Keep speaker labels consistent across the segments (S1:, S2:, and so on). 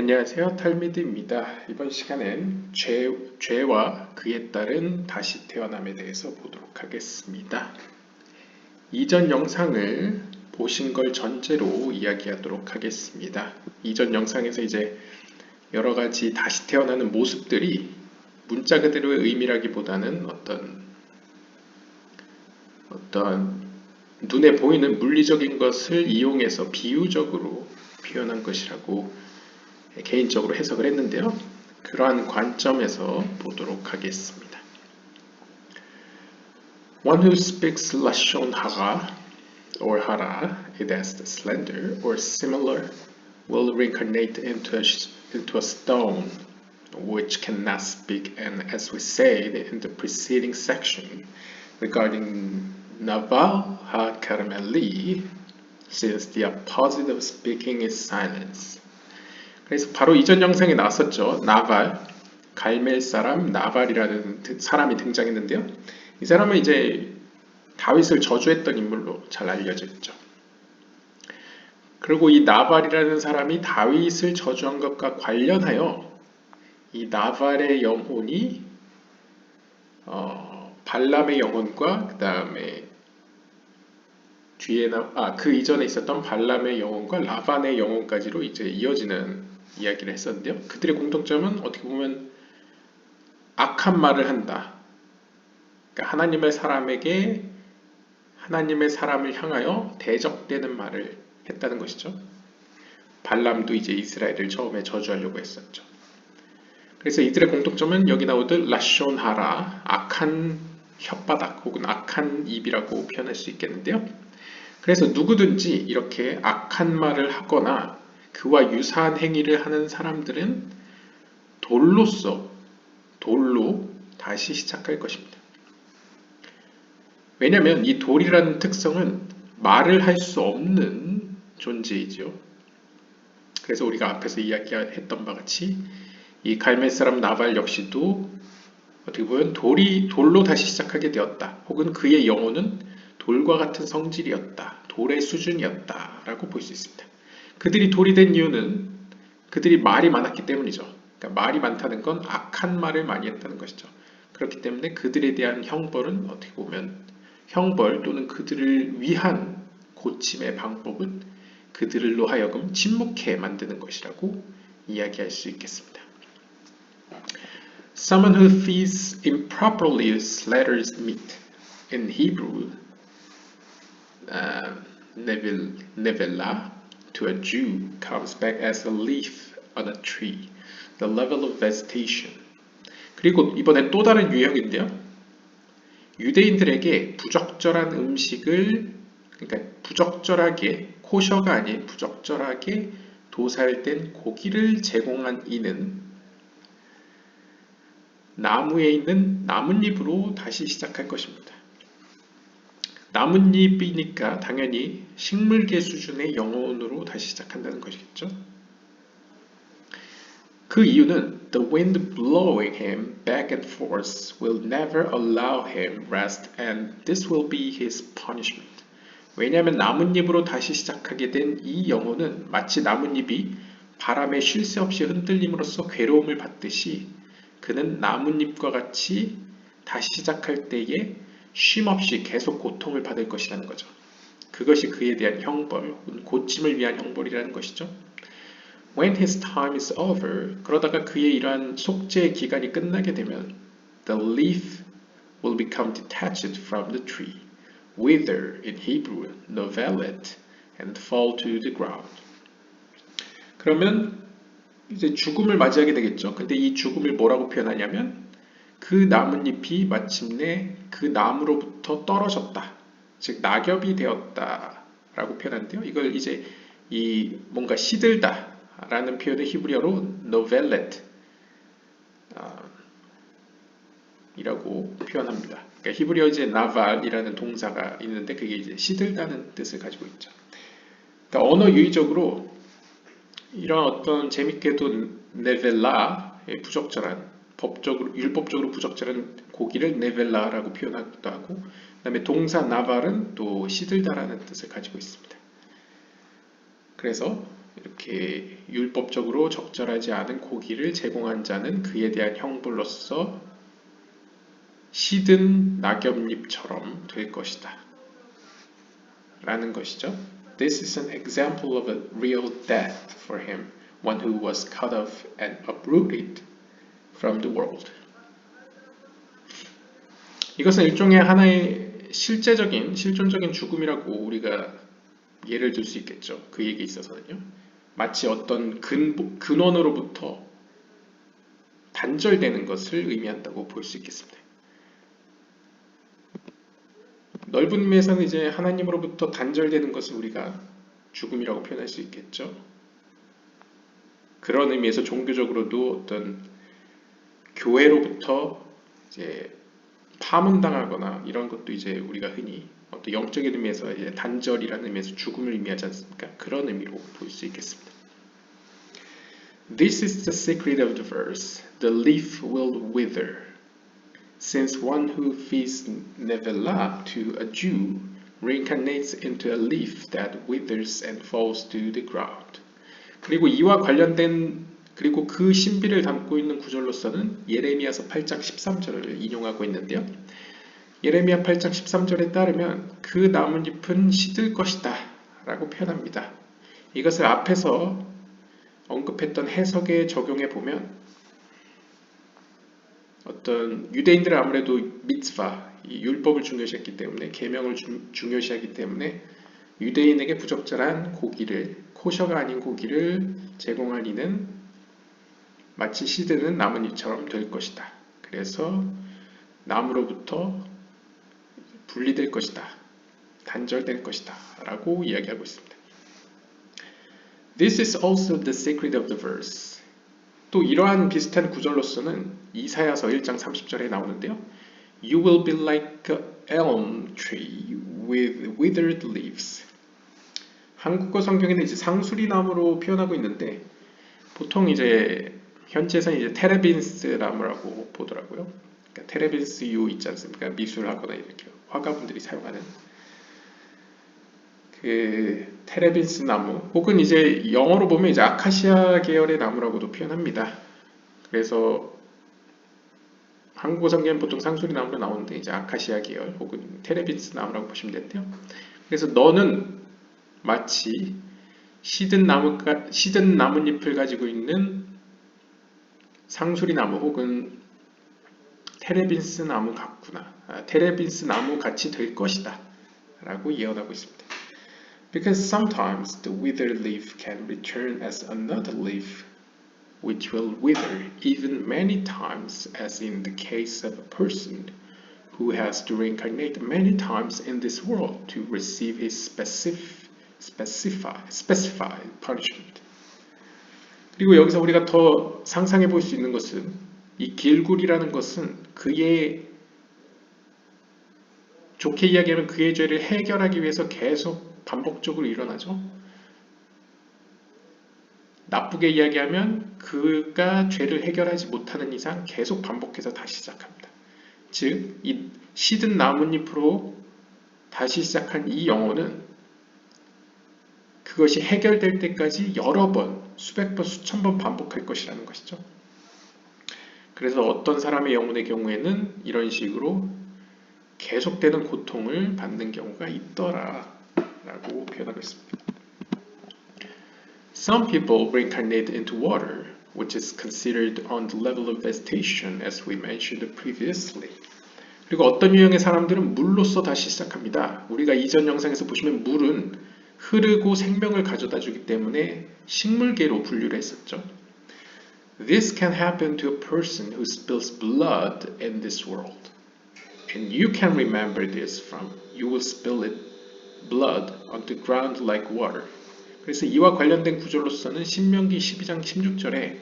S1: 안녕하세요. 탈미드입니다. 이번 시간엔 죄와 그에 따른 다시 태어남에 대해서 보도록 하겠습니다. 이전 영상을 보신 걸 전제로 이야기하도록 하겠습니다. 이전 영상에서 이제 여러 가지 다시 태어나는 모습들이 문자 그대로의 의미라기보다는 어떤 눈에 보이는 물리적인 것을 이용해서 비유적으로 표현한 것이라고 개인적으로 해석을 했는데요. 그러한 관점에서 보도록 하겠습니다. One who speaks Lashon Hara or Hara, it is slender or similar, will reincarnate into a stone which cannot speak, and as we said in the preceding section regarding Naval HaKarmeli, since the opposite of speaking is silence. 그래서 바로 이전 영상에 나왔었죠. 나발, 갈멜 사람 나발이라는 사람이 등장했는데요. 이 사람은 이제 다윗을 저주했던 인물로 잘 알려져 있죠. 그리고 이 나발이라는 사람이 다윗을 저주한 것과 관련하여 이 나발의 영혼이 발람의 영혼과 그 다음에 그 이전에 있었던 발람의 영혼과 라반의 영혼까지로 이제 이어지는 이야기를 했었는데요. 그들의 공통점은 어떻게 보면 악한 말을 한다. 그러니까 하나님의 사람을 향하여 대적되는 말을 했다는 것이죠. 발람도 이제 이스라엘을 처음에 저주하려고 했었죠. 그래서 이들의 공통점은 여기 나오듯 라숀 하라, 악한 혓바닥 혹은 악한 입이라고 표현할 수 있겠는데요. 그래서 누구든지 이렇게 악한 말을 하거나 그와 유사한 행위를 하는 사람들은 돌로 다시 시작할 것입니다. 왜냐하면 이 돌이라는 특성은 말을 할 수 없는 존재이죠. 그래서 우리가 앞에서 이야기했던 바와 같이 이 갈멜 사람 나발 역시도 어떻게 보면 돌로 다시 시작하게 되었다. 혹은 그의 영혼은 돌과 같은 성질이었다. 돌의 수준이었다. 라고 볼 수 있습니다. 그들이 돌이 된 이유는 그들이 말이 많았기 때문이죠. 그러니까 말이 많다는 건 악한 말을 많이 했다는 것이죠. 그렇기 때문에 그들에 대한 형벌은 어떻게 보면 형벌 또는 그들을 위한 고침의 방법은 그들로 하여금 침묵해 만드는 것이라고 이야기할 수 있겠습니다. Someone who feeds improperly slaughters meat. In Hebrew, nevela to a Jew comes back as a leaf on a tree, the level of vegetation. 그리고 이번엔 또 다른 유형인데요. 유대인들에게 부적절한 음식을, 그러니까 부적절하게, 코셔가 아닌 부적절하게 도살된 고기를 제공한 이는 나무에 있는 나뭇잎으로 다시 시작할 것입니다. 나뭇잎이니까 당연히 식물계 수준의 영혼으로 다시 시작한다는 것이겠죠. 그 이유는 the wind blowing him back and forth will never allow him rest and this will be his punishment. 왜냐하면 나뭇잎으로 다시 시작하게 된 이 영혼은 마치 나뭇잎이 바람에 쉴 새 없이 흔들림으로써 괴로움을 받듯이 그는 나뭇잎과 같이 다시 시작할 때에 쉼없이 계속 고통을 받을 것이라는 거죠. 그것이 그에 대한 형벌, 고침을 위한 형벌이라는 것이죠. When his time is over, 그러다가 그의 이러한 속죄의 기간이 끝나게 되면 the leaf will become detached from the tree, wither in Hebrew, novelet, and fall to the ground. 그러면 이제 죽음을 맞이하게 되겠죠. 근데 이 죽음을 뭐라고 표현하냐면 그 나뭇잎이 마침내 그 나무로부터 떨어졌다. 즉 낙엽이 되었다 라고 표현하는데요. 이걸 이제 이 뭔가 시들다 라는 표현을 히브리어로 novelet 이라고 표현합니다. 그러니까 히브리어 이제 나발이라는 동사가 있는데 그게 이제 시들다는 뜻을 가지고 있죠. 그러니까 언어 유의적으로 이런 어떤 재밌게도 네벨라의 부적절한 율법적으로 부적절한 고기를 네벨라라고 표현하기도 하고 그 다음에 동사 나발은 또 시들다라는 뜻을 가지고 있습니다. 그래서 이렇게 율법적으로 적절하지 않은 고기를 제공한 자는 그에 대한 형벌로서 시든 낙엽잎처럼 될 것이다. 라는 것이죠. This is an example of a real death for him, one who was cut off and uprooted from the world. 이것은 일종의 하나의 실존적인 죽음이라고 우리가 예를 들 수 있겠죠. 그 얘기에 있어서는요. 마치 어떤 근원으로부터 단절되는 것을 의미한다고 볼 수 있겠습니다. 넓은 의미에서는 이제 하나님으로부터 단절되는 것을 우리가 죽음이라고 표현할 수 있겠죠. 그런 의미에서 종교적으로도 어떤 교회로부터 이제 파문당하거나 이런 것도 이제 우리가 흔히 어떤 영적인 의미에서 이제 단절이라는 의미에서 죽음을 의미하지 않습니까? 그런 의미로 볼 수 있겠습니다. This is the secret of the verse. The leaf will wither. Since one who feeds nevela to a Jew reincarnates into a leaf that withers and falls to the ground. 그리고 이와 관련된 그리고 그 신비를 담고 있는 구절로서는 예레미야서 8장 13절을 인용하고 있는데요. 예레미야 8장 13절에 따르면 그 나뭇잎은 시들 것이다 라고 표현합니다. 이것을 앞에서 언급했던 해석에 적용해 보면 어떤 유대인들은 아무래도 미tzva, 이 율법을 중요시했기 때문에 계명을 중요시하기 때문에 유대인에게 부적절한 고기를 코셔가 아닌 고기를 제공한 이는 마치 시드는 나뭇잎처럼 될 것이다. 그래서 나무로부터 분리될 것이다. 단절될 것이다. 라고 이야기하고 있습니다. This is also the secret of the verse. 또 이러한 비슷한 구절로서는 이사야서 1장 30절에 나오는데요. You will be like an elm tree with withered leaves. 한국어 성경에는 이제 상수리 나무로 표현하고 있는데 보통 이제 현지에서는 이제 테레빈스 나무라고 보더라고요. 그러니까 테레빈스 유 있지 않습니까? 미술하거나 이렇게 화가분들이 사용하는 그 테레빈스 나무 혹은 이제 영어로 보면 이제 아카시아 계열의 나무라고도 표현합니다. 그래서 한국어 성경은 보통 상수리 나무로 나오는데 이제 아카시아 계열 혹은 테레빈스 나무라고 보시면 되는데요. 그래서 너는 마치 시든 나뭇잎을 가지고 있는 상수리 나무 혹은 테레빈스 나무 같구나. 테레빈스 나무 같이 될 것이다. 라고 예언하고 있습니다. Because sometimes the withered leaf can return as another leaf, which will wither even many times, as in the case of a person who has to reincarnate many times in this world to receive his specified punishment. 그리고 여기서 우리가 더 상상해 볼 수 있는 것은 이 길굴이라는 것은 그의 좋게 이야기하면 그의 죄를 해결하기 위해서 계속 반복적으로 일어나죠. 나쁘게 이야기하면 그가 죄를 해결하지 못하는 이상 계속 반복해서 다시 시작합니다. 즉, 이 시든 나뭇잎으로 다시 시작한 이 영혼은 그것이 해결될 때까지 여러 번, 수백 번, 수천 번 반복할 것이라는 것이죠. 그래서 어떤 사람의 영혼의 경우에는 이런 식으로 계속되는 고통을 받는 경우가 있더라 라고 표현하고 있습니다. Some people reincarnate into water, which is considered on the level of vegetation as we mentioned previously. 그리고 어떤 유형의 사람들은 물로서 다시 시작합니다. 우리가 이전 영상에서 보시면 물은 흐르고 생명을 가져다 주기 때문에 식물계로 분류를 했었죠. This can happen to a person who spills blood in this world. And you can remember this from you will spill it blood on the ground like water. 그래서 이와 관련된 구절로서는 신명기 12장 16절에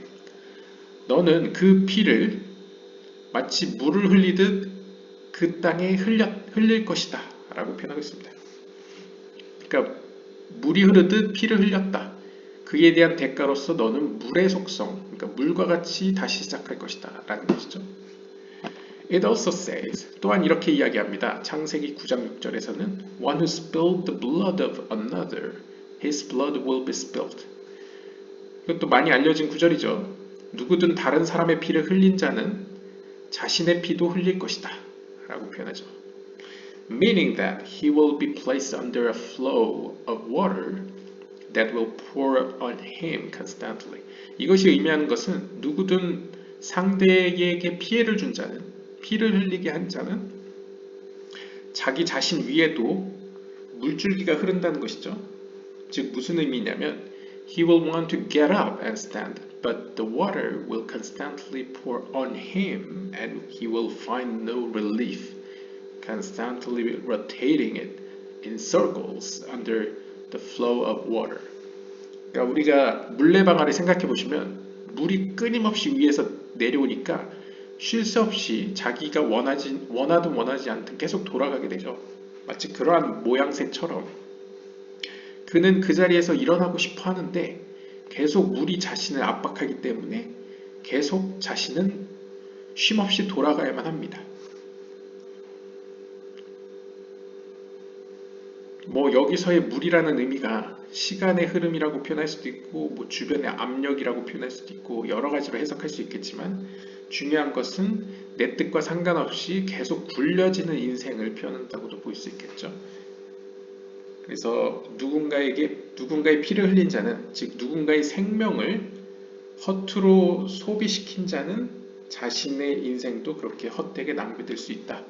S1: 너는 그 피를 마치 물을 흘리듯 그 땅에 흘릴 것이다 라고 표현하고 있습니다. 그러니까 물이 흐르듯 피를 흘렸다. 그에 대한 대가로서 너는 물의 속성, 그러니까 물과 같이 다시 시작할 것이다 라는 것이죠. It also says, 또한 이렇게 이야기합니다. 창세기 9장 6절에서는 One who spilled the blood of another, his blood will be spilled. 이것도 많이 알려진 구절이죠. 누구든 다른 사람의 피를 흘린 자는 자신의 피도 흘릴 것이다 라고 표현하죠. Meaning that he will be placed under a flow of water that will pour on him constantly. 이것이 의미하는 것은 누구든 상대에게 피해를 준 자는, 피를 흘리게 한 자는 자기 자신 위에도 물줄기가 흐른다는 것이죠. 즉 무슨 의미냐면 He will want to get up and stand, but the water will constantly pour on him and he will find no relief, constantly rotating it in circles under the flow of water. 그러니까 우리가 물레방아를 생각해 보시면 물이 끊임없이 위에서 내려오니까 쉴 새 없이 자기가 원하든 원하지 않든 계속 돌아가게 되죠. 마치 그러한 모양새처럼 그는 그 자리에서 일어나고 싶어 하는데 계속 물이 자신을 압박하기 때문에 계속 자신은 쉼없이 돌아가야만 합니다. 뭐 여기서의 물이라는 의미가 시간의 흐름이라고 표현할 수도 있고 뭐 주변의 압력이라고 표현할 수도 있고 여러 가지로 해석할 수 있겠지만 중요한 것은 내 뜻과 상관없이 계속 굴려지는 인생을 표현한다고도 볼 수 있겠죠. 그래서 누군가의 피를 흘린 자는, 즉 누군가의 생명을 허투루 소비시킨 자는 자신의 인생도 그렇게 헛되게 낭비될 수 있다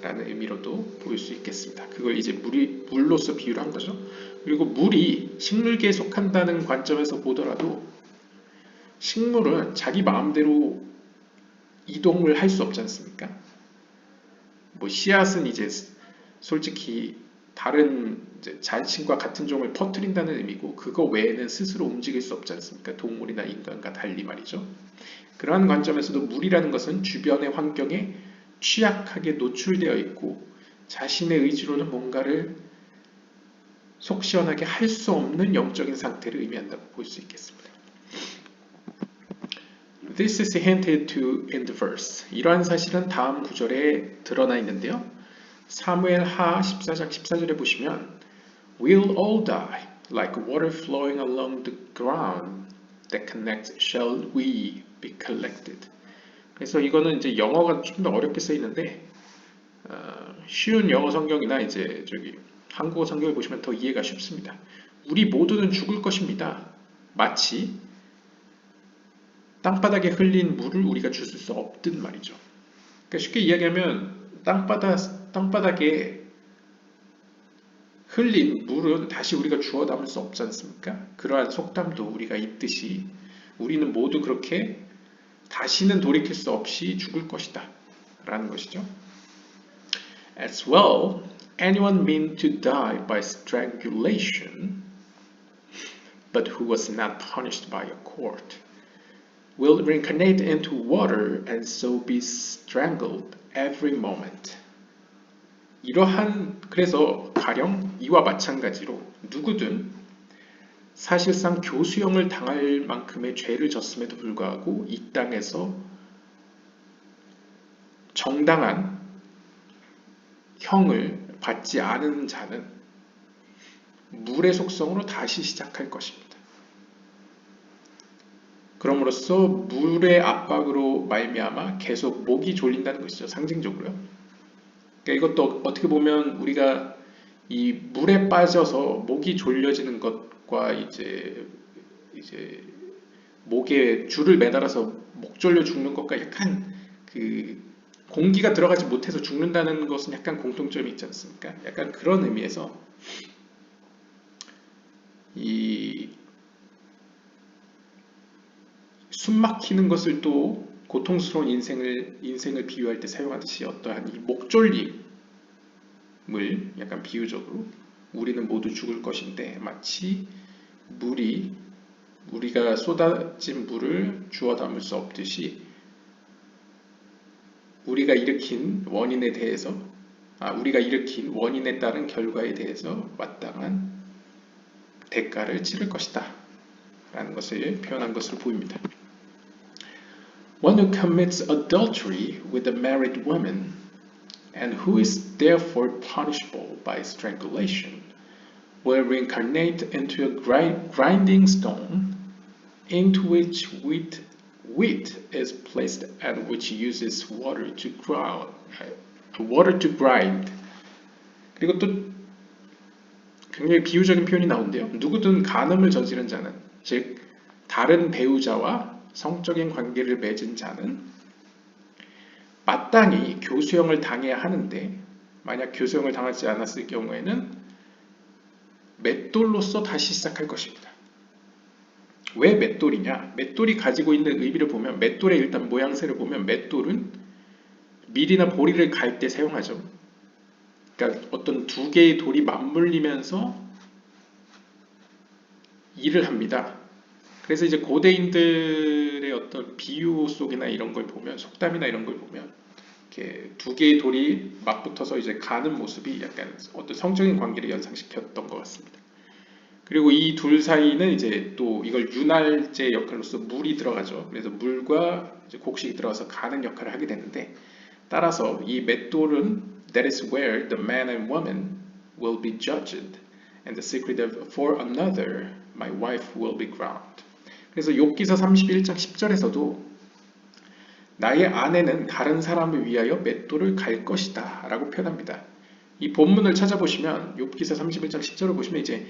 S1: 라는 의미로도 보일 수 있겠습니다. 그걸 이제 물로서 비유를 한 거죠. 그리고 물이 식물계에 속한다는 관점에서 보더라도 식물은 자기 마음대로 이동을 할 수 없지 않습니까? 뭐 씨앗은 이제 솔직히 다른 자신과 같은 종을 퍼뜨린다는 의미고 그거 외에는 스스로 움직일 수 없지 않습니까? 동물이나 인간과 달리 말이죠. 그러한 관점에서도 물이라는 것은 주변의 환경에 취약하게 노출되어 있고 자신의 의지로는 뭔가를 속 시원하게 할 수 없는 영적인 상태를 의미한다고 볼 수 있겠습니다. This is hinted to in the verse. 이러한 사실은 다음 구절에 드러나 있는데요. 사무엘하 14장 14절에 보시면 We'll all die like water flowing along the ground that connects. Shall we be collected? 그래서 이거는 이제 영어가 좀 더 어렵게 써 있는데 쉬운 영어 성경이나 이제 한국어 성경을 보시면 더 이해가 쉽습니다. 우리 모두는 죽을 것입니다. 마치 땅바닥에 흘린 물을 우리가 주실 수 없듯 말이죠. 그러니까 쉽게 이야기하면 땅바닥에 흘린 물은 다시 우리가 주워 담을 수 없지 않습니까? 그러한 속담도 우리가 있듯이 우리는 모두 그렇게 다시는 돌이킬 수 없이 죽을 것이다 라는 것이죠. As well, anyone meant to die by strangulation, but who was not punished by a court, will reincarnate into water and so be strangled every moment. 그래서 가령 이와 마찬가지로 누구든 사실상 교수형을 당할 만큼의 죄를 졌음에도 불구하고 이 땅에서 정당한 형을 받지 않은 자는 물의 속성으로 다시 시작할 것입니다. 그럼으로써 물의 압박으로 말미암아 계속 목이 졸린다는 것이죠. 상징적으로요. 그러니까 이것도 어떻게 보면 우리가 이 물에 빠져서 목이 졸려지는 것과 이제 목에 줄을 매달아서 목 졸려 죽는 것과 약간 공기가 들어가지 못해서 죽는다는 것은 약간 공통점이 있지 않습니까? 약간 그런 의미에서 이 숨 막히는 것을 또 고통스러운 인생을 비유할 때 사용하듯이 어떠한 이 목졸림을 약간 비유적으로 우리는 모두 죽을 것인데 마치 우리가 쏟아진 물을 주워 담을 수 없듯이 우리가 일으킨 원인에 따른 결과에 대해서 마땅한 대가를 치를 것이다 라는 것을 표현한 것으로 보입니다. One who commits adultery with a married woman and who is therefore punishable by strangulation will reincarnate into a grinding stone into which wheat is placed and which uses water to grind. 그리고 또 굉장히 비유적인 표현이 나오는데요. 누구든 간음을 저지른 자는, 즉 다른 배우자와 성적인 관계를 맺은 자는 마땅히 교수형을 당해야 하는데, 만약 교수형을 당하지 않았을 경우에는 맷돌로서 다시 시작할 것입니다. 왜 맷돌이냐? 맷돌이 가지고 있는 의미를 보면, 맷돌의 일단 모양새를 보면 맷돌은 밀이나 보리를 갈 때 사용하죠. 그러니까 어떤 두 개의 돌이 맞물리면서 일을 합니다. 그래서 이제 고대인들의 어떤 비유 속이나 이런 걸 보면, 속담이나 이런 걸 보면 이렇게 두 개의 돌이 맞붙어서 이제 가는 모습이 약간 어떤 성적인 관계를 연상시켰던 것 같습니다. 그리고 이 둘 사이는 이제 또 이걸 윤활제 역할로서 물이 들어가죠. 그래서 물과 이제 곡식이 들어가서 가는 역할을 하게 되는데, 따라서 이 맷돌은 that is where the man and woman will be judged and the secret of for another my wife will be ground. 그래서 욥기서 31장 10절에서도 나의 아내는 다른 사람을 위하여 맷돌을 갈 것이다 라고 표현합니다. 이 본문을 찾아보시면 욥기서 31장 10절을 보시면 이제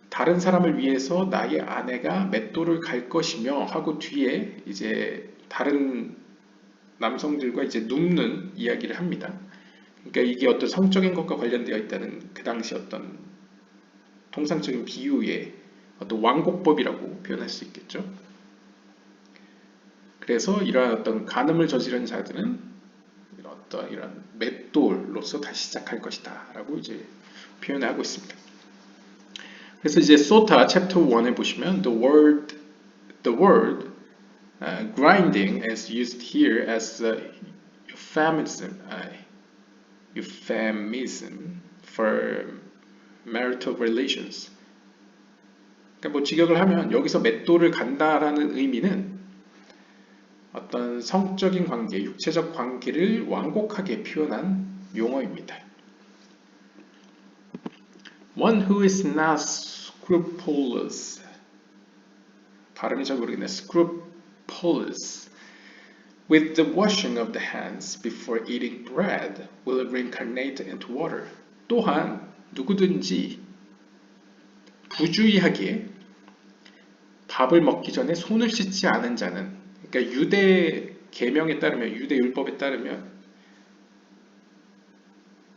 S1: 다른 사람을 위해서 나의 아내가 맷돌을 갈 것이며 하고 뒤에 이제 다른 남성들과 이제 눕는 이야기를 합니다. 그러니까 이게 어떤 성적인 것과 관련되어 있다는 그 당시 어떤 통상적인 비유의 어떤 완곡법이라고 표현할 수 있겠죠. 그래서 이러한 어떤 간음을 저지른 자들은 이런 맷돌로서 다시 시작할 것이다 라고 이제 표현하고 있습니다. 그래서 이제 소타 챕터 1에 보시면 the word grinding is used here as a euphemism for marital relations. 그러니까 뭐 직역을 하면 여기서 맷돌을 간다라는 의미는 어떤 성적인 관계, 육체적 관계를 완곡하게 표현한 용어입니다. One who is not scrupulous, 발음이 잘 모르겠네. Scrupulous with the washing of the hands before eating bread will reincarnate into water. 또한 누구든지 부주의하게 밥을 먹기 전에 손을 씻지 않은 자는, 그러니까 유대 계명에 따르면, 유대 율법에 따르면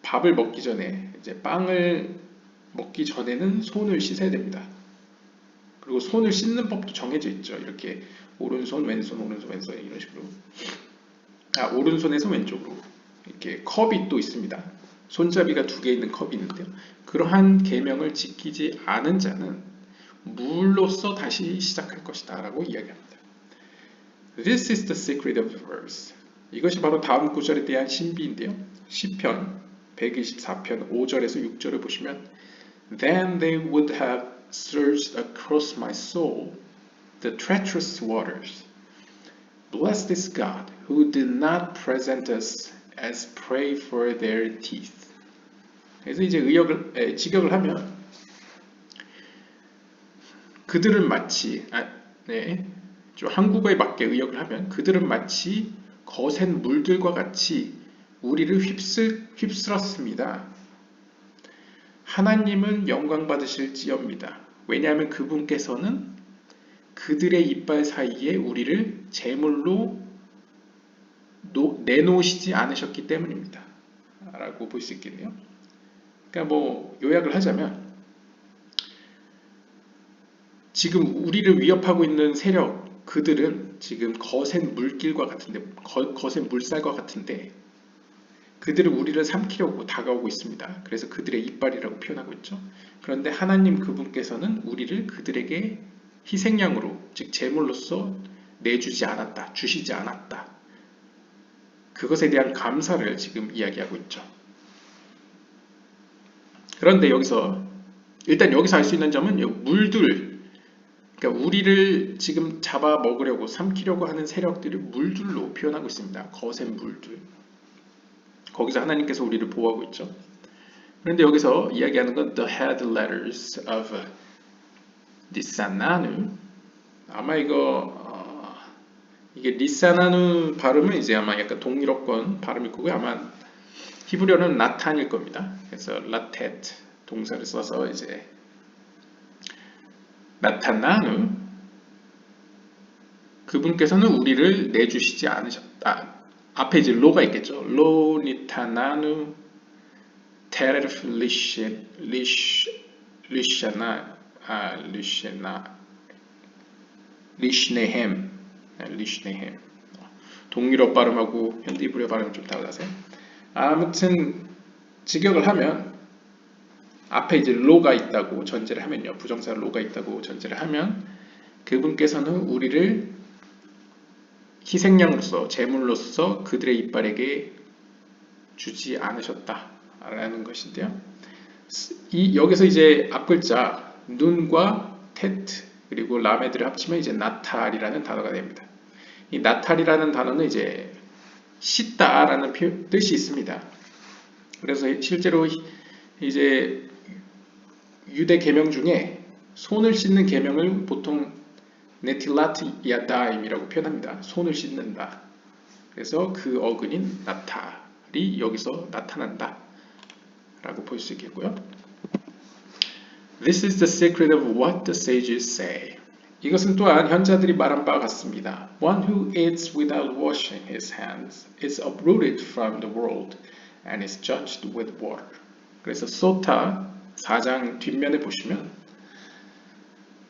S1: 밥을 먹기 전에, 이제 빵을 먹기 전에는 손을 씻어야 됩니다. 그리고 손을 씻는 법도 정해져 있죠. 이렇게 오른손, 왼손, 오른손, 왼손 이런 식으로. 오른손에서 왼쪽으로 이렇게 컵이 또 있습니다. 손잡이가 두 개 있는 컵이 있는데요. 그러한 계명을 지키지 않은 자는 물로서 다시 시작할 것이다 라고 이야기합니다. This is the secret of the verse. 이것이 바로 다음 구절에 대한 신비인데요. 시편 124편 5절에서 6절을 보시면 Then they would have surged across my soul the treacherous waters. Blessed is God who did not present us as prey for their teeth. 그래서 이제 직역을 하면 그들은 마치 좀 한국어에 맞게 의역을 하면 그들은 마치 거센 물들과 같이 우리를 휩쓸었습니다. 하나님은 영광 받으실지어입니다. 왜냐하면 그분께서는 그들의 이빨 사이에 우리를 제물로 내놓으시지 않으셨기 때문입니다. 라고 볼 수 있겠네요. 그러니까 뭐 요약을 하자면 지금 우리를 위협하고 있는 세력, 그들은 지금 거센 물길과 같은데, 거센 물살과 같은데 그들은 우리를 삼키려고 다가오고 있습니다. 그래서 그들의 이빨이라고 표현하고 있죠. 그런데 하나님 그분께서는 우리를 그들에게 희생양으로, 즉 제물로서 내주지 않았다, 주시지 않았다. 그것에 대한 감사를 지금 이야기하고 있죠. 그런데 일단 여기서 알 수 있는 점은 물들, 그러니까 우리를 지금 잡아 먹으려고, 삼키려고 하는 세력들을 물들로 표현하고 있습니다. 거센 물들. 거기서 하나님께서 우리를 보호하고 있죠. 그런데 여기서 이야기하는 건 the head letters of Nisananu 아마 이게 리사나누 발음은 이제 아마 약간 동유럽권 발음일 거고요. 아마 히브리어는 나탄일 겁니다. 그래서 라테트 동사를 써서 이제 나타나누 그분께서는 우리를 내주시지 않으셨다. 앞에 이제 로가 있겠죠. 로 니타나누 테르프 리샤나 리시나 리시네햄 리시네햄 동유럽 발음하고 현대 히브리어 발음이 좀 달라서요. 아무튼 직역을 하면 앞에 이제 로가 있다고 전제를 하면요. 부정사 로가 있다고 전제를 하면 그분께서는 우리를 희생양으로서 제물로서 그들의 이빨에게 주지 않으셨다라는 것인데요. 여기서 이제 앞글자 눈과 테트 그리고 라메드를 합치면 이제 나탈이라는 단어가 됩니다. 이 나탈이라는 단어는 이제 씻다라는 뜻이 있습니다. 그래서 실제로 이제 유대 계명 중에 손을 씻는 계명을 보통 네틸라트 야다임이라고 표현합니다. 손을 씻는다. 그래서 그 어근인 나탈이 여기서 나타난다 라고 볼 수 있겠고요. This is the secret of what the sages say. 이것은 또한 현자들이 말한 바와 같습니다. One who eats without washing his hands is uprooted from the world and is judged with water. 그래서 소타 4장 뒷면에 보시면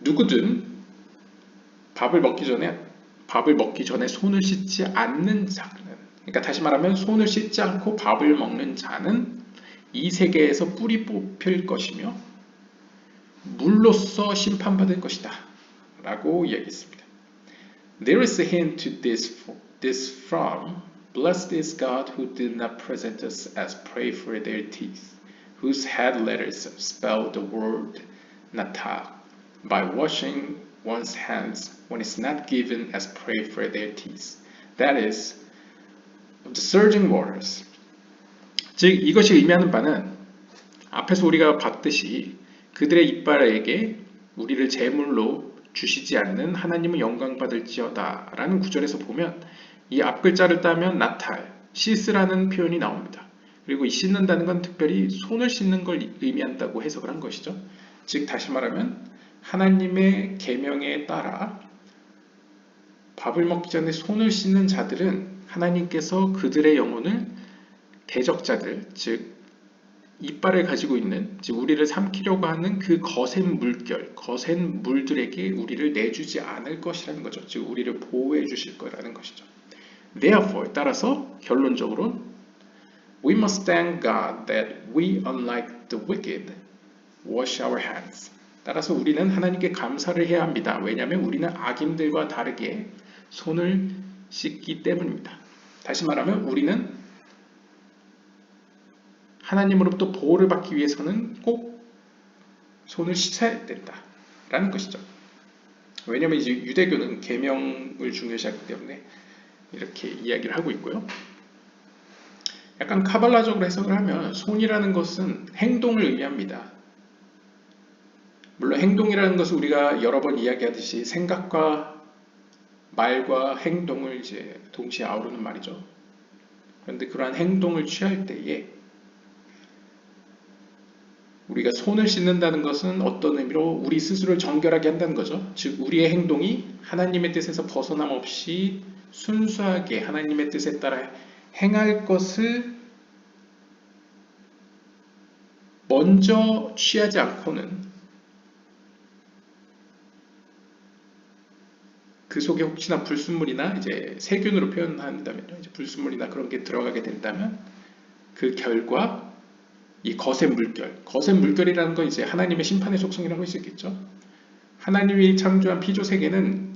S1: 누구든 밥을 먹기 전에 손을 씻지 않는 자는, 그러니까 다시 말하면 손을 씻지 않고 밥을 먹는 자는 이 세계에서 뿌리 뽑힐 것이며 물로써 심판받을 것이다 라고 이야기했습니다. There is a hint to this from Blessed is God who did not present us as prey for their teeth, whose head letters spell the word natal by washing one's hands when it's not given as prey for their teeth. That is, of the surging waters. 즉 이것이 의미하는 바는 앞에서 우리가 봤듯이 그들의 이빨에게 우리를 제물로 주시지 않는 하나님은 영광 받을지어다 라는 구절에서 보면 이 앞글자를 따면 나탈, 시스라는 표현이 나옵니다. 그리고 이 씻는다는 건 특별히 손을 씻는 걸 의미한다고 해석을 한 것이죠. 즉 다시 말하면 하나님의 계명에 따라 밥을 먹기 전에 손을 씻는 자들은 하나님께서 그들의 영혼을 대적자들, 즉 이빨을 가지고 있는, 즉 우리를 삼키려고 하는 그 거센 물결, 거센 물들에게 우리를 내주지 않을 것이라는 거죠. 즉 우리를 보호해 주실 거라는 것이죠. Therefore, 따라서 결론적으로 We must thank God that we, unlike the wicked, wash our hands. 따라서 우리는 하나님께 감사를 해야 합니다. 왜냐하면 우리는 악인들과 다르게 손을 씻기 때문입니다. 다시 말하면 우리는 하나님으로부터 보호를 받기 위해서는 꼭 손을 씻어야 된다라는 것이죠. 왜냐하면 이제 유대교는 계명을 중요시하기 때문에 이렇게 이야기를 하고 있고요. 약간 카발라적으로 해석을 하면 손이라는 것은 행동을 의미합니다. 물론 행동이라는 것은 우리가 여러 번 이야기하듯이 생각과 말과 행동을 이제 동시에 아우르는 말이죠. 그런데 그러한 행동을 취할 때에 우리가 손을 씻는다는 것은 어떤 의미로 우리 스스로를 정결하게 한다는 거죠. 즉 우리의 행동이 하나님의 뜻에서 벗어남 없이 순수하게 하나님의 뜻에 따라 행할 것을 먼저 취하지 않고는 그 속에 혹시나 불순물이나 이제 세균으로 표현한다면요, 이제 불순물이나 그런 게 들어가게 된다면 그 결과 이 거센 물결이라는 건 이제 하나님의 심판의 속성이라고 할 수 있겠죠. 하나님이 창조한 피조 세계는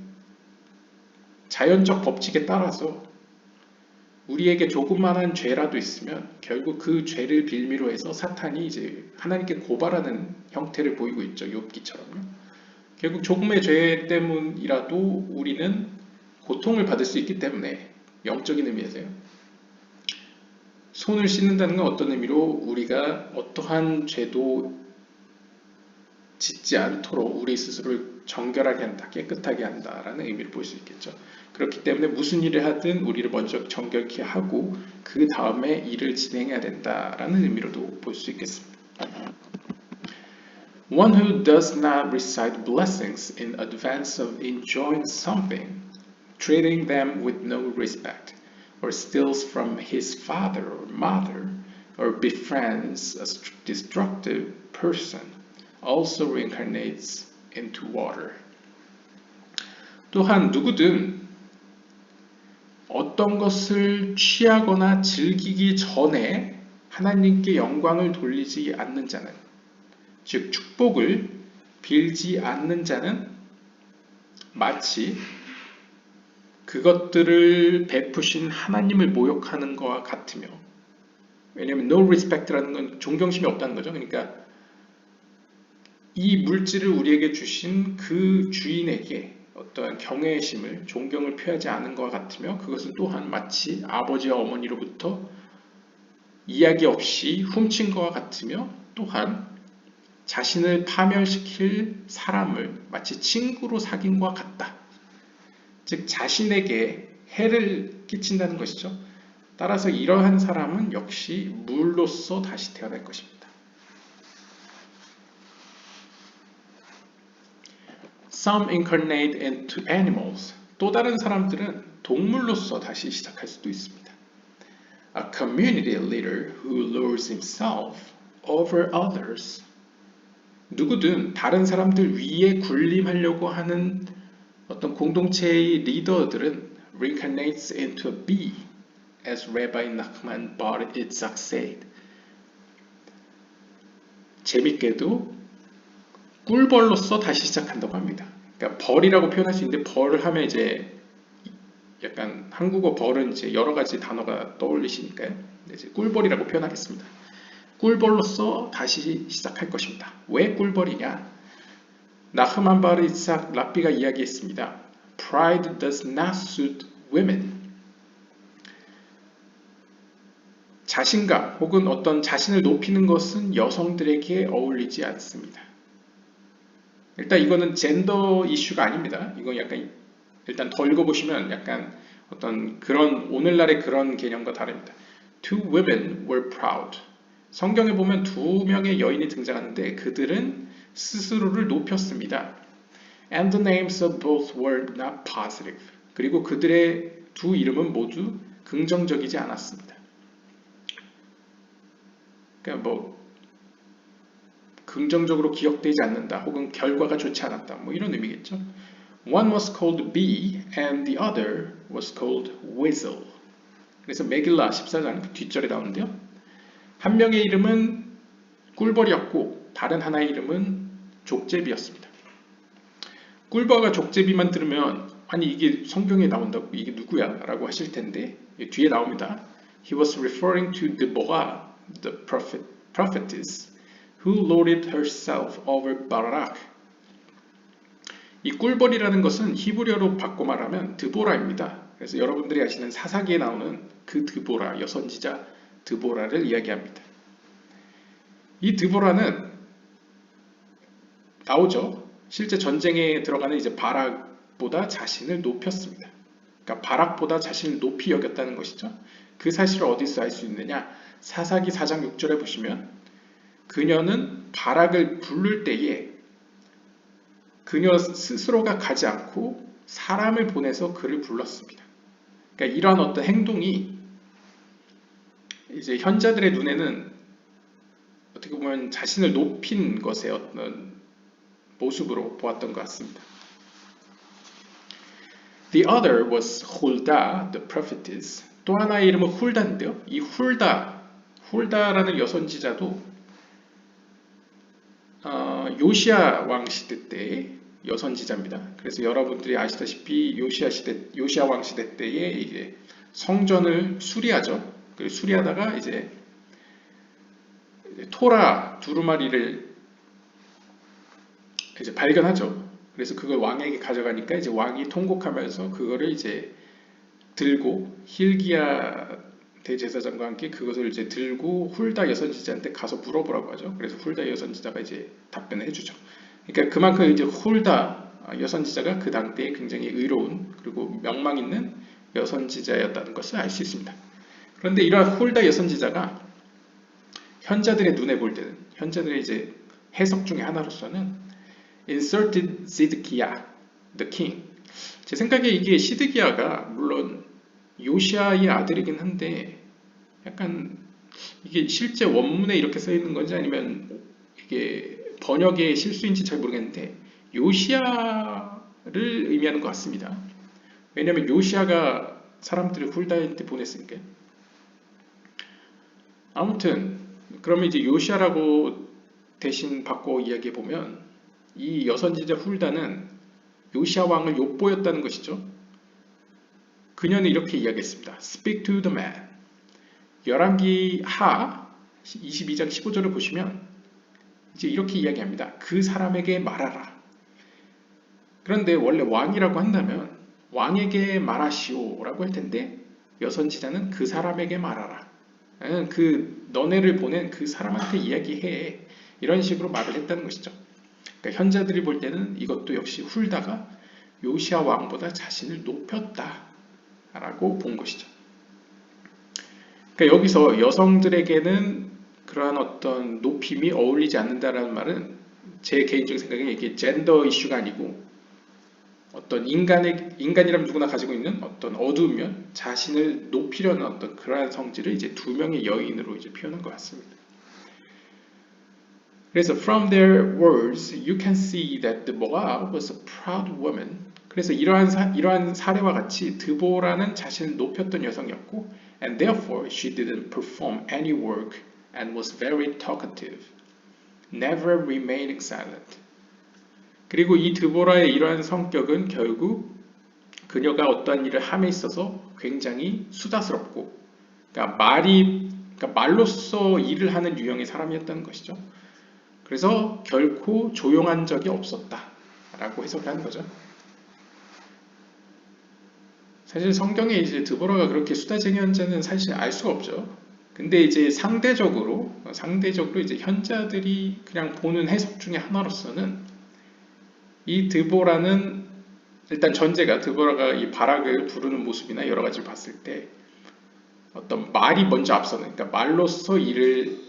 S1: 자연적 법칙에 따라서 우리에게 조그만한 죄라도 있으면 결국 그 죄를 빌미로 해서 사탄이 이제 하나님께 고발하는 형태를 보이고 있죠. 욥기처럼요. 결국 조금의 죄 때문이라도 우리는 고통을 받을 수 있기 때문에 영적인 의미에서요. 손을 씻는다는 건 어떤 의미로 우리가 어떠한 죄도 짓지 않도록 우리 스스로를 정결하게 한다, 깨끗하게 한다라는 의미를 볼 수 있겠죠. 그렇기 때문에 무슨 일을 하든 우리를 먼저 정결케 하고 그 다음에 일을 진행해야 된다라는 의미로도 볼 수 있겠습니다. One who does not recite blessings in advance of enjoying something, treating them with no respect, or steals from his father or mother, or befriends a destructive person, also reincarnates into water. 또한 누구든 어떤 것을 취하거나 즐기기 전에 하나님께 영광을 돌리지 않는 자는, 즉 축복을 빌지 않는 자는 마치 그것들을 베푸신 하나님을 모욕하는 것과 같으며, 왜냐하면 no respect라는 건 존경심이 없다는 거죠. 그러니까 이 물질을 우리에게 주신 그 주인에게 어떠한 경외심을, 존경을 표하지 않은 것과 같으며, 그것은 또한 마치 아버지와 어머니로부터 이야기 없이 훔친 것과 같으며, 또한 자신을 파멸시킬 사람을 마치 친구로 사귄 것과 같다. 즉 자신에게 해를 끼친다는 것이죠. 따라서 이러한 사람은 역시 물로서 다시 태어날 것입니다. Some incarnate into animals. 또 다른 사람들은 동물로서 다시 시작할 수도 있습니다. A community leader who lords himself over others. 누구든 다른 사람들 위에 군림하려고 하는 어떤 공동체의 리더들은 reincarnates into a bee, as Rabbi Nachman bar Yitzhak said. 재밌게도 꿀벌로서 다시 시작한다고 합니다. 그러니까 벌이라고 표현할 수 있는데, 벌을 하면 이제 약간 한국어 벌은 이제 여러 가지 단어가 떠올리시니까요. 이제 꿀벌이라고 표현하겠습니다. 꿀벌로서 다시 시작할 것입니다. 왜 꿀벌이냐? 나흐만 bar 이삭 랍비가 이야기했습니다. Pride does not suit women. 자신감 혹은 어떤 자신을 높이는 것은 여성들에게 어울리지 않습니다. 일단 이거는 젠더 이슈가 아닙니다. 이건 약간 일단 더 읽어보시면 약간 어떤 그런 오늘날의 그런 개념과 다릅니다. Two women were proud. 성경에 보면 두 명의 여인이 등장하는데 그들은 스스로를 높였습니다. And the names of both were not positive. 그리고 그들의 두 이름은 모두 긍정적이지 않았습니다. 그러니까 뭐 긍정적으로 기억되지 않는다 혹은 결과가 좋지 않았다 뭐 이런 의미겠죠. One was called bee and the other was called weasel. 그래서 메길라 14장 뒷절에 나오는데요. 한 명의 이름은 꿀벌이었고 다른 하나의 이름은 족제비였습니다. 꿀벌과 족제비만 들으면 아니 이게 성경에 나온다고 이게 누구야? 라고 하실 텐데 뒤에 나옵니다. He was referring to Deborah, the prophetess, who lorded herself over Barak. 이 꿀벌이라는 것은 히브리어로 바꿔 말하면 드보라입니다. 그래서 여러분들이 아시는 사사기에 나오는 그 드보라, 여선지자 드보라를 이야기합니다. 이 드보라는 나오죠. 실제 전쟁에 들어가는 이제 바락보다 자신을 높였습니다. 그러니까 바락보다 자신을 높이 여겼다는 것이죠. 그 사실을 어디서 알 수 있느냐? 사사기 4장 6절에 보시면 그녀는 바락을 부를 때에 그녀 스스로가 가지 않고 사람을 보내서 그를 불렀습니다. 그러니까 이러한 어떤 행동이 이제 현자들의 눈에는 어떻게 보면 자신을 높인 것의 어떤 모습으로 보았던 것 같습니다. The other was Hulda, the prophetess. 또 하나의 이름은 훌다인데요. 이 훌다라는 여선지자도 요시야 왕 시대 때의 여선지자입니다. 그래서 여러분들이 아시다시피 요시야 왕 시대 때에 이제 성전을 수리하죠. 그 수리하다가 이제 토라 두루마리를 이제 발견하죠. 그래서 그걸 왕에게 가져가니까 이제 왕이 통곡하면서 그거를 이제 들고 힐기야 대제사장과 함께 그것을 이제 들고 훌다 여선지자한테 가서 물어보라고 하죠. 그래서 훌다 여선지자가 이제 답변을 해주죠. 그러니까 그만큼 이제 훌다 여선지자가 그 당대에 굉장히 의로운 그리고 명망 있는 여선지자였다는 것을 알 수 있습니다. 그런데 이러한 훌다 여선지자가 현자들의 눈에 볼 때는 현자들의 이제 해석 중에 하나로서는 inserted Zedekiah, the king. 제 생각에 이게 시드기야가 물론 요시아의 아들이긴 한데 약간 이게 실제 원문에 이렇게 써 있는 건지 아니면 이게 번역의 실수인지 잘 모르겠는데 요시아를 의미하는 것 같습니다. 왜냐하면 요시아가 사람들을 훌다한테 보냈으니까. 아무튼 그러면 이제 요시아라고 대신 바꿔 이야기해 보면 이 여선지자 훌다는 요시아 왕을 엿보였다는 것이죠. 그녀는 이렇게 이야기했습니다. Speak to the man. 열왕기 하 22장 15절을 보시면 이제 이렇게 이야기합니다. 그 사람에게 말하라. 그런데 원래 왕이라고 한다면 왕에게 말하시오라고 할 텐데 여선지자는 그 사람에게 말하라. 그 너네를 보낸 그 사람한테 이야기해. 이런 식으로 말을 했다는 것이죠. 그러니까 현자들이 볼 때는 이것도 역시 훌다가 요시아 왕보다 자신을 높였다라고 본 것이죠. 그러니까 여기서 여성들에게는 그러한 어떤 높임이 어울리지 않는다라는 말은 제 개인적인 생각에 이게 젠더 이슈가 아니고 어떤 인간이라면 누구나 가지고 있는 어떤 어두운 면, 자신을 높이려는 어떤 그러한 성질을 이제 두 명의 여인으로 이제 표현한 것 같습니다. 그래서 from their words you can see that Deborah was a proud woman. 그래서 이러한 사례와 같이 드보라는 자신을 높였던 여성이었고 and therefore she didn't perform any work and was very talkative, never remaining silent. 그리고 이 드보라의 이러한 성격은 결국 그녀가 어떠한 일을 함에 있어서 굉장히 수다스럽고 그러니까 말로써 일을 하는 유형의 사람이었다는 것이죠. 그래서 결코 조용한 적이 없었다라고 해석을 하는 거죠. 사실 성경에 이제 드보라가 그렇게 수다쟁이였는지는 사실 알 수가 없죠. 근데 이제 상대적으로 이제 현자들이 그냥 보는 해석 중에 하나로서는 이 드보라는 일단 전제가 드보라가 이 바락을 부르는 모습이나 여러 가지를 봤을 때 어떤 말이 먼저 앞서는 그러니까 말로써 일을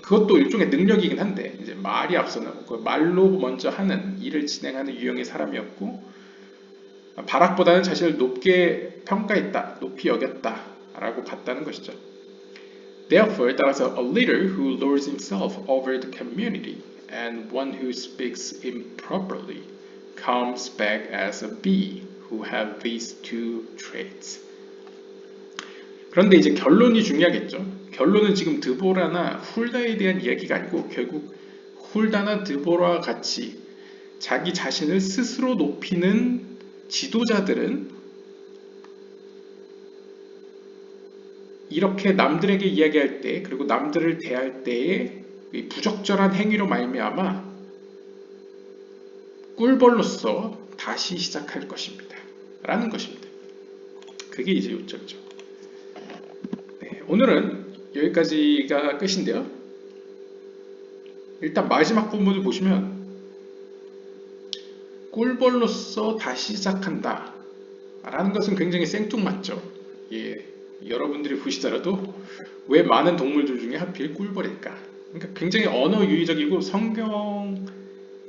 S1: 그것도 일종의 능력이긴 한데 이제 말이 앞서는 그 말로 먼저 하는 일을 진행하는 유형의 사람이었고 바락보다는 자신을 높게 평가했다, 높이 여겼다라고 봤다는 것이죠. Therefore, 따라서 a leader who lords himself over the community and one who speaks improperly comes back as a bee who have these two traits. 그런데 이제 결론이 중요하겠죠. 결론은 지금 드보라나 훌다에 대한 이야기가 아니고 결국 훌다나 드보라와 같이 자기 자신을 스스로 높이는 지도자들은 이렇게 남들에게 이야기할 때 그리고 남들을 대할 때의 부적절한 행위로 말미암아 꿀벌로서 다시 시작할 것입니다. 라는 것입니다. 그게 이제 요점이죠. 네, 오늘은 여기까지가 끝인데요. 일단 마지막 부분을 보시면 꿀벌로서 다시 시작한다 라는 것은 굉장히 생뚱맞죠. 예, 여러분들이 보시더라도 왜 많은 동물들 중에 하필 꿀벌일까? 그러니까 굉장히 언어 유의적이고 성경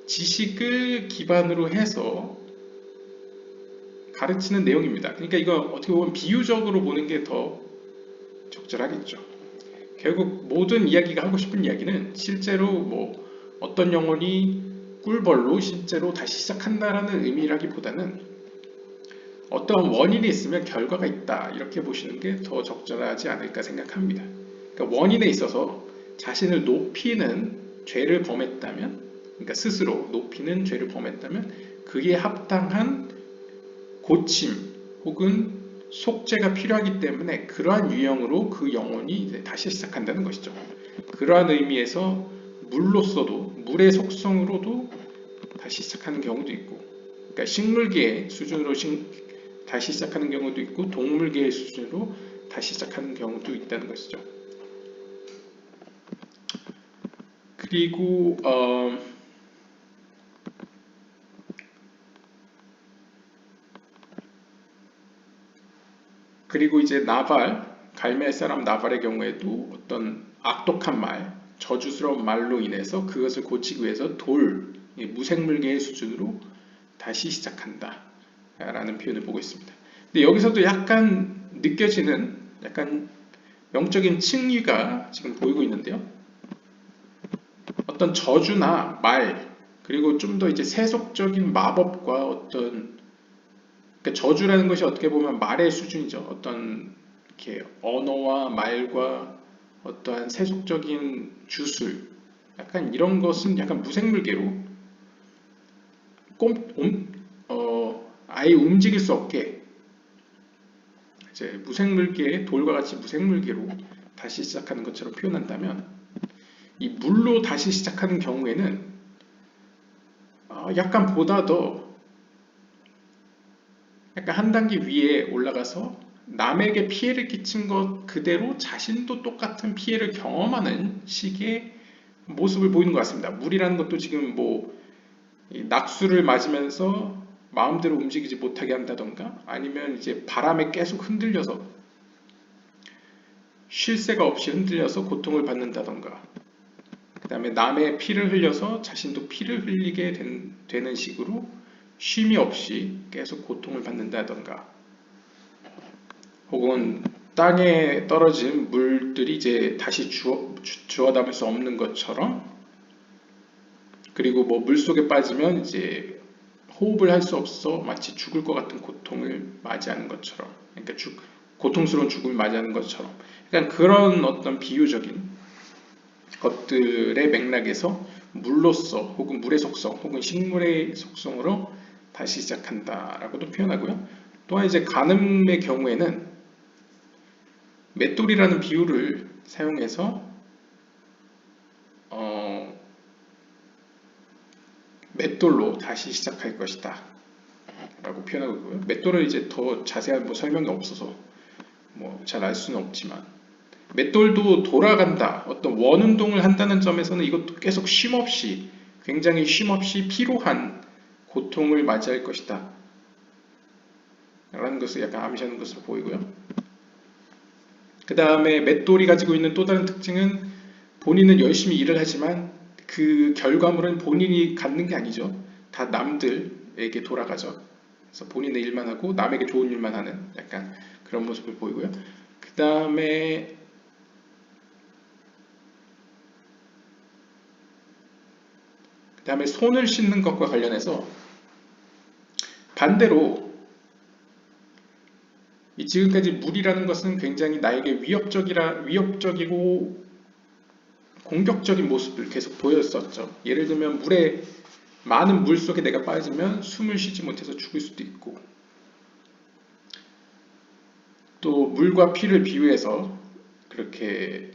S1: 지식을 기반으로 해서 가르치는 내용입니다. 그러니까 이거 어떻게 보면 비유적으로 보는 게 더 적절하겠죠. 결국 모든 이야기가 하고 싶은 이야기는 실제로 뭐 어떤 영혼이 꿀벌로 실제로 다시 시작한다라는 의미라기보다는 어떤 원인이 있으면 결과가 있다 이렇게 보시는 게 더 적절하지 않을까 생각합니다. 그러니까 원인에 있어서 자신을 높이는 죄를 범했다면 그러니까 스스로 높이는 죄를 범했다면 그에 합당한 고침 혹은 속죄가 필요하기 때문에 그러한 유형으로 그 영혼이 이제 다시 시작한다는 것이죠. 그러한 의미에서 물로서도 물의 속성으로도 다시 시작하는 경우도 있고 그러니까 식물계 수준으로 다시 시작하는 경우도 있고 동물계 수준으로 다시 시작하는 경우도 있다는 것이죠. 그리고 그리고 이제 나발, 갈멜 사람 나발의 경우에도 어떤 악독한 말, 저주스러운 말로 인해서 그것을 고치기 위해서 무생물계의 수준으로 다시 시작한다 라는 표현을 보고 있습니다. 근데 여기서도 약간 느껴지는 약간 영적인 층위가 지금 보이고 있는데요. 어떤 저주나 말, 그리고 좀 더 이제 세속적인 마법과 어떤, 그러니까 저주라는 것이 어떻게 보면 말의 수준이죠. 어떤 이렇게 언어와 말과 어떠한 세속적인 주술, 약간 이런 것은 약간 무생물계로 아예 움직일 수 없게 이제 무생물계의 돌과 같이 무생물계로 다시 시작하는 것처럼 표현한다면, 이 물로 다시 시작하는 경우에는 약간 보다 더 약간 한 단계 위에 올라가서 남에게 피해를 끼친 것 그대로 자신도 똑같은 피해를 경험하는 식의 모습을 보이는 것 같습니다. 물이라는 것도 지금 뭐 낙수를 맞으면서 마음대로 움직이지 못하게 한다던가, 아니면 이제 바람에 계속 흔들려서 쉴 새가 없이 흔들려서 고통을 받는다던가, 그 다음에 남의 피를 흘려서 자신도 피를 흘리게 되는 식으로 쉼이 없이 계속 고통을 받는다던가, 혹은 땅에 떨어진 물들이 이제 다시 주워 담을 수 없는 것처럼, 그리고 뭐 물속에 빠지면 이제 호흡을 할 수 없어 마치 죽을 것 같은 고통을 맞이하는 것처럼, 그러니까 고통스러운 죽음을 맞이하는 것처럼, 그러니까 그런 어떤 비유적인 것들의 맥락에서 물로서 혹은 물의 속성 혹은 식물의 속성으로 다시 시작한다라고도 표현하고요. 또한 이제 간음의 경우에는 맷돌이라는 비유를 사용해서 맷돌로 다시 시작할 것이다 라고 표현하고 있고요. 맷돌은 이제 더 자세한 뭐 설명이 없어서 뭐 잘 알 수는 없지만, 맷돌도 돌아간다, 어떤 원운동을 한다는 점에서는 이것도 계속 쉼없이, 굉장히 쉼없이 피로한 고통을 맞이할 것이다 라는 것을 약간 암시하는 것으로 보이고요. 그 다음에 맷돌이 가지고 있는 또 다른 특징은, 본인은 열심히 일을 하지만 그 결과물은 본인이 갖는 게 아니죠. 다 남들에게 돌아가죠. 그래서 본인의 일만 하고 남에게 좋은 일만 하는 약간 그런 모습을 보이고요. 그 다음에 손을 씻는 것과 관련해서 반대로, 지금까지 물이라는 것은 굉장히 나에게 위협적이고 공격적인 모습을 계속 보였었죠. 예를 들면 많은 물 속에 내가 빠지면 숨을 쉬지 못해서 죽을 수도 있고, 또 물과 피를 비유해서 그렇게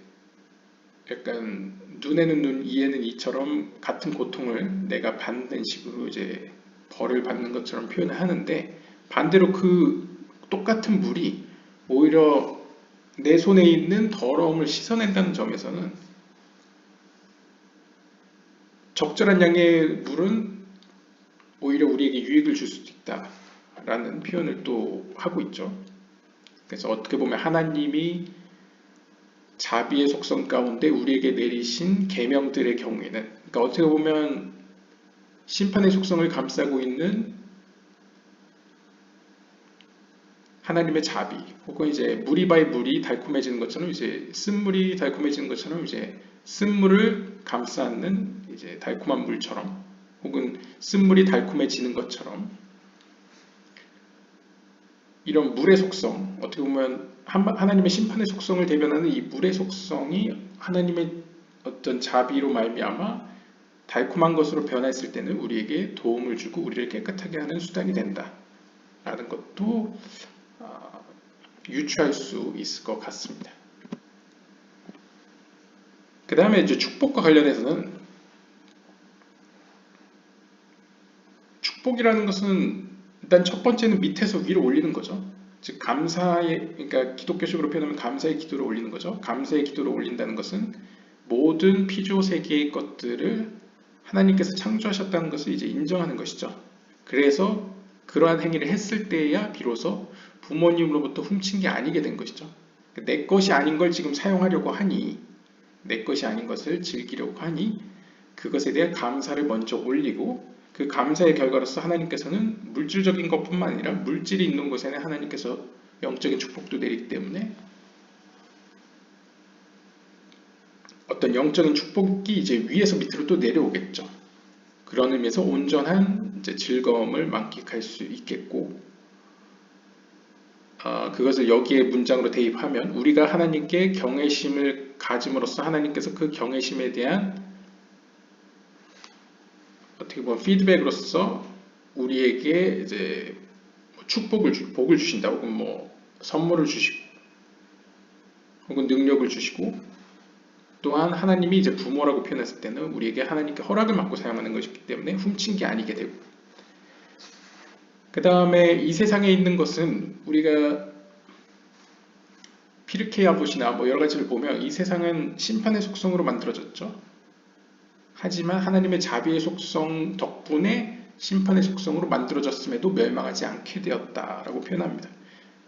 S1: 약간 눈에는 눈, 이에는 이처럼 같은 고통을 내가 받는 식으로 이제 벌을 받는 것처럼 표현을 하는데, 반대로 그 똑같은 물이 오히려 내 손에 있는 더러움을 씻어낸다는 점에서는, 적절한 양의 물은 오히려 우리에게 유익을 줄 수도 있다라는 표현을 또 하고 있죠. 그래서 어떻게 보면 하나님이 자비의 속성 가운데 우리에게 내리신 계명들의 경우에는, 그러니까 어떻게 보면 심판의 속성을 감싸고 있는 하나님의 자비, 혹은 이제 물이 바이 물이 달콤해지는 것처럼, 이제 쓴물이 달콤해지는 것처럼, 이제 쓴물을 감싸는 이제 달콤한 물처럼, 혹은 쓴물이 달콤해지는 것처럼, 이런 물의 속성, 어떻게 보면 하나님의 심판의 속성을 대변하는 이 물의 속성이 하나님의 어떤 자비로 말미암아 달콤한 것으로 변했을 때는 우리에게 도움을 주고 우리를 깨끗하게 하는 수단이 된다 라는 것도 유추할 수 있을 것 같습니다. 그 다음에 이제 축복과 관련해서는, 축복이라는 것은 일단 첫 번째는 밑에서 위로 올리는 거죠. 즉 그러니까 기독교식으로 표현하면 감사의 기도를 올리는 거죠. 감사의 기도를 올린다는 것은 모든 피조 세계의 것들을 하나님께서 창조하셨다는 것을 이제 인정하는 것이죠. 그래서 그러한 행위를 했을 때야 비로소 부모님으로부터 훔친 게 아니게 된 것이죠. 내 것이 아닌 걸 지금 사용하려고 하니, 내 것이 아닌 것을 즐기려고 하니 그것에 대한 감사를 먼저 올리고, 그 감사의 결과로서 하나님께서는 물질적인 것뿐만 아니라 물질이 있는 곳에는 하나님께서 영적인 축복도 내리기 때문에 어떤 영적인 축복이 이제 위에서 밑으로 또 내려오겠죠. 그런 의미에서 온전한 이제 즐거움을 만끽할 수 있겠고, 그것을 여기에 문장으로 대입하면 우리가 하나님께 경외심을 가짐으로써 하나님께서 그 경외심에 대한 어떻게 보면 피드백으로서 우리에게 이제 복을 주신다, 혹은 뭐 선물을 주시고, 혹은 능력을 주시고, 또한 하나님이 이제 부모라고 표현했을 때는 우리에게 하나님께 허락을 받고 사용하는 것이기 때문에 훔친 게 아니게 되고, 그 다음에 이 세상에 있는 것은 우리가 피르케이 아봇이나 뭐 여러 가지를 보면 이 세상은 심판의 속성으로 만들어졌죠. 하지만 하나님의 자비의 속성 덕분에 심판의 속성으로 만들어졌음에도 멸망하지 않게 되었다라고 표현합니다.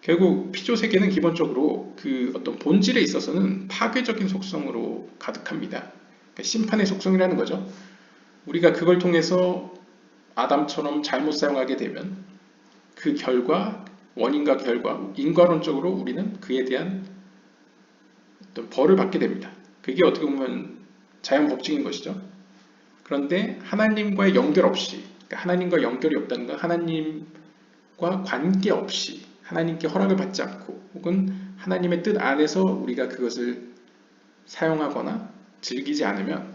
S1: 결국 피조 세계는 기본적으로 그 어떤 본질에 있어서는 파괴적인 속성으로 가득합니다. 그러니까 심판의 속성이라는 거죠. 우리가 그걸 통해서 아담처럼 잘못 사용하게 되면 그 결과, 원인과 결과, 인과론적으로 우리는 그에 대한 어떤 벌을 받게 됩니다. 그게 어떻게 보면 자연 법칙인 것이죠. 그런데 하나님과의 연결 없이, 그러니까 하나님과 연결이 없다는 건 하나님과 관계없이, 하나님께 허락을 받지 않고, 혹은 하나님의 뜻 안에서 우리가 그것을 사용하거나 즐기지 않으면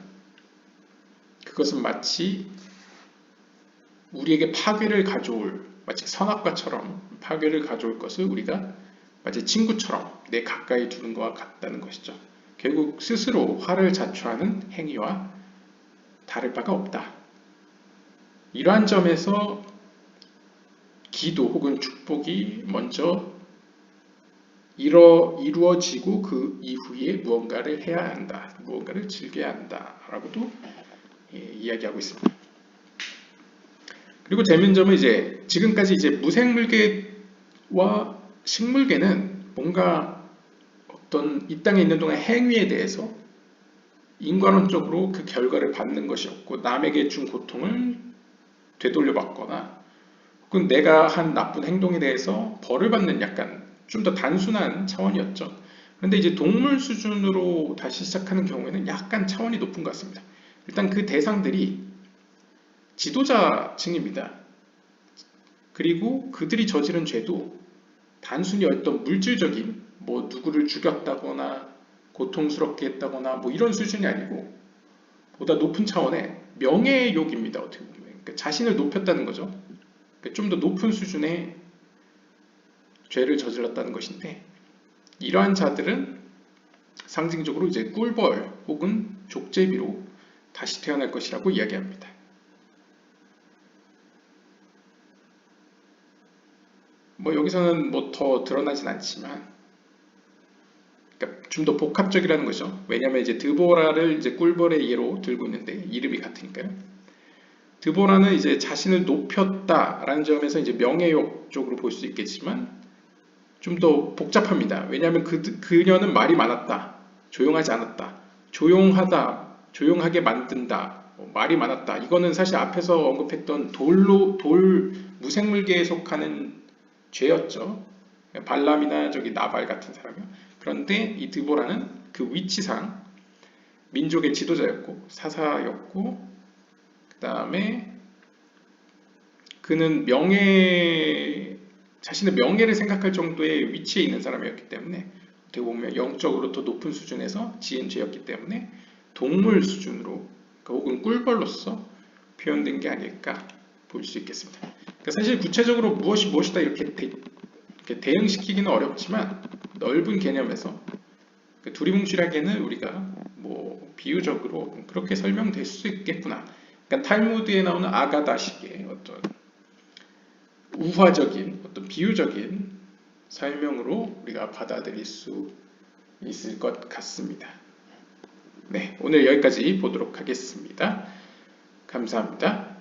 S1: 그것은 마치 우리에게 파괴를 가져올, 마치 선악과처럼 파괴를 가져올 것을 우리가 마치 친구처럼 내 가까이 두는 것과 같다는 것이죠. 결국 스스로 화를 자초하는 행위와 다를 바가 없다. 이러한 점에서 기도 혹은 축복이 먼저 이루어지고 그 이후에 무언가를 해야 한다, 무언가를 즐겨야 한다 라고도 이야기하고 있습니다. 그리고 재밌는 점은 이제 지금까지 이제 무생물계와 식물계는 뭔가 어떤 이 땅에 있는 동안 행위에 대해서 인간론적으로 그 결과를 받는 것이었고, 남에게 준 고통을 되돌려 받거나, 혹은 내가 한 나쁜 행동에 대해서 벌을 받는 약간 좀 더 단순한 차원이었죠. 그런데 이제 동물 수준으로 다시 시작하는 경우에는 약간 차원이 높은 것 같습니다. 일단 그 대상들이 지도자층입니다. 그리고 그들이 저지른 죄도 단순히 어떤 물질적인 뭐 누구를 죽였다거나 고통스럽게 했다거나 뭐 이런 수준이 아니고 보다 높은 차원의 명예의 욕입니다. 어떻게 보면 그러니까 자신을 높였다는 거죠. 그러니까 좀 더 높은 수준의 죄를 저질렀다는 것인데, 이러한 자들은 상징적으로 이제 꿀벌 혹은 족제비로 다시 태어날 것이라고 이야기합니다. 뭐 여기서는 뭐 더 드러나진 않지만, 그러니까 좀 더 복합적이라는 거죠. 왜냐하면 이제 드보라를 이제 꿀벌의 예로 들고 있는데 이름이 같으니까요. 드보라는 이제 자신을 높였다라는 점에서 이제 명예욕 쪽으로 볼 수 있겠지만 좀 더 복잡합니다. 왜냐하면 그녀는 말이 많았다, 조용하지 않았다, 조용하게 만든다, 말이 많았다. 이거는 사실 앞에서 언급했던 돌 무생물계에 속하는 죄였죠. 발람이나 저기 나발 같은 사람이요. 그런데 이 드보라는 그 위치상 민족의 지도자였고 사사였고, 그 다음에 그는 자신의 명예를 생각할 정도의 위치에 있는 사람이었기 때문에 어떻게 보면 영적으로 더 높은 수준에서 지은 죄였기 때문에 동물 수준으로, 그러니까 혹은 꿀벌로서 표현된 게 아닐까 볼 수 있겠습니다. 그러니까 사실 구체적으로 무엇이 무엇이다 이렇게 대응시키기는 어렵지만 넓은 개념에서 두리뭉실하게는 우리가 뭐 비유적으로 그렇게 설명될 수 있겠구나. 그러니까 탈무드에 나오는 아가다식의 어떤 우화적인 어떤 비유적인 설명으로 우리가 받아들일 수 있을 것 같습니다. 네, 오늘 여기까지 보도록 하겠습니다. 감사합니다.